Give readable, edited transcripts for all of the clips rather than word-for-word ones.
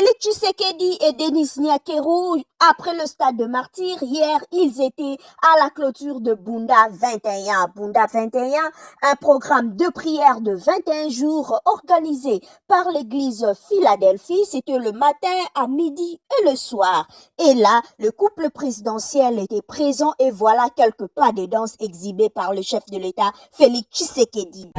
Félix Tshisekedi et Denis Nyakeru, après le stade de martyr, hier, ils étaient à la clôture de Bunda 21. Bunda 21, un programme de prière de 21 jours organisé par l'église Philadelphie. C'était le matin, à midi et le soir. Et là, le couple présidentiel était présent et voilà quelques pas de danse exhibés par le chef de l'État, Félix Tshisekedi.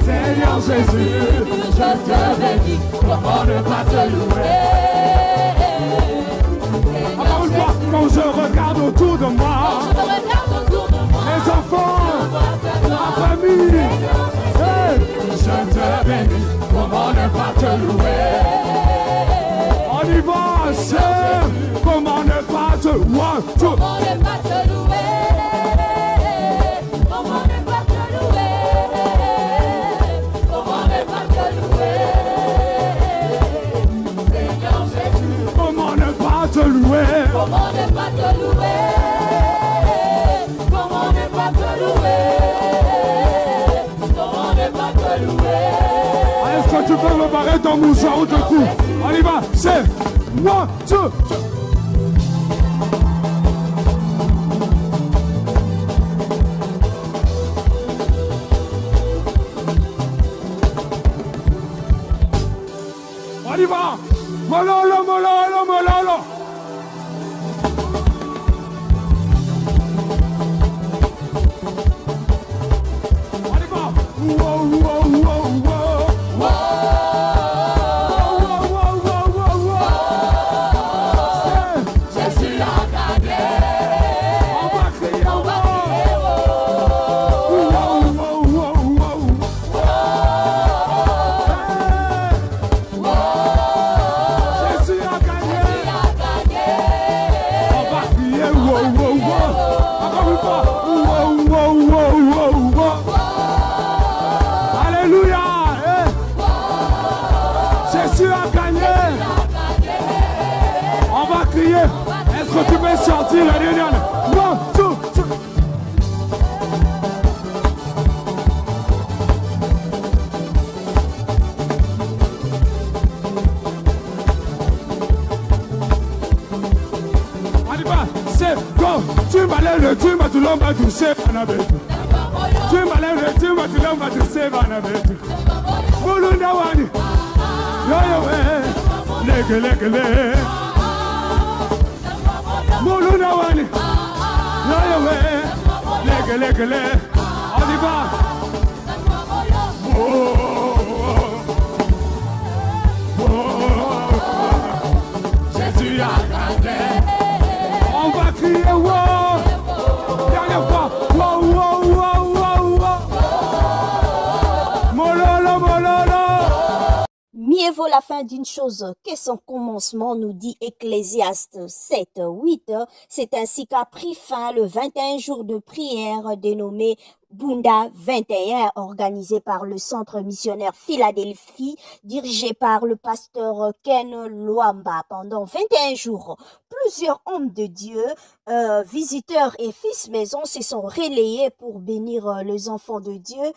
Seigneur Jésus, je te bénis, comment ne pas te louer? Encore une fois, quand je regarde autour de moi, les enfants, la famille, je te bénis, comment ne pas te louer? On y va, c'est comment ne pas te louer? Comment ne pas te louer? Comment ne pas te louer? Comment ne pas te louer? Comment ne pas te louer? Est-ce que tu peux me barrer ton mouchoir ou te coupe? On y va, c'est 1, 2. On y va! Mololo, mololo, mololo! On y va! Wow, wow, wow, wow! Jésus a gagné! On va crier, on va crier! Wow, wow, wow, wow! Jésus a gagné! On va crier, wow, wow, wow! Encore une fois! Wow, wow, wow, wow, wow! Alléluia! Jésus a gagné! On va crier! Est-ce que tu peux sortir la dernière? 1, 2, 3. On y va, c'est go! Tu m'as le tu m'as tout l'homme à toucher, tu m'as le tu m'as tout l'homme à toucher, Mulundawani, yo yo, lege lege le. Mulundawani, yo yo, lege lege le. On y va. Jésus a gagné. On va crier wow. Dernière fois. Wow, wow, wow, wow, wow. Mololo, mololo. Mieux vaut la fin d'une chose que son commencement, nous dit Ecclésiaste 7:8. C'est ainsi qu'a pris fin le 21 jours de prière dénommé Bunda 21, organisé par le Centre missionnaire Philadelphie, dirigé par le pasteur Ken Luamba. Pendant 21 jours, plusieurs hommes de Dieu, visiteurs et fils maison se sont relayés pour bénir les enfants de Dieu.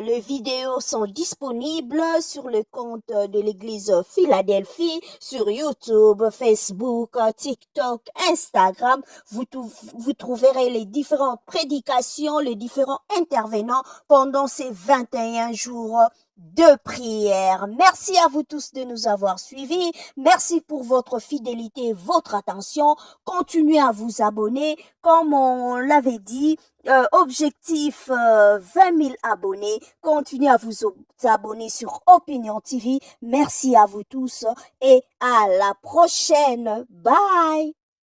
Les vidéos sont disponibles sur le compte de l'église Philadelphie, sur YouTube, Facebook, TikTok, Instagram. Vous trouverez les différentes prédications, les différents intervenants pendant ces 21 jours de prière. Merci à vous tous de nous avoir suivis. Merci pour votre fidélité, votre attention. Continuez à vous abonner. Comme on l'avait dit, objectif 20 000 abonnés. Continuez à vous abonner sur Opinion TV. Merci à vous tous et à la prochaine. Bye!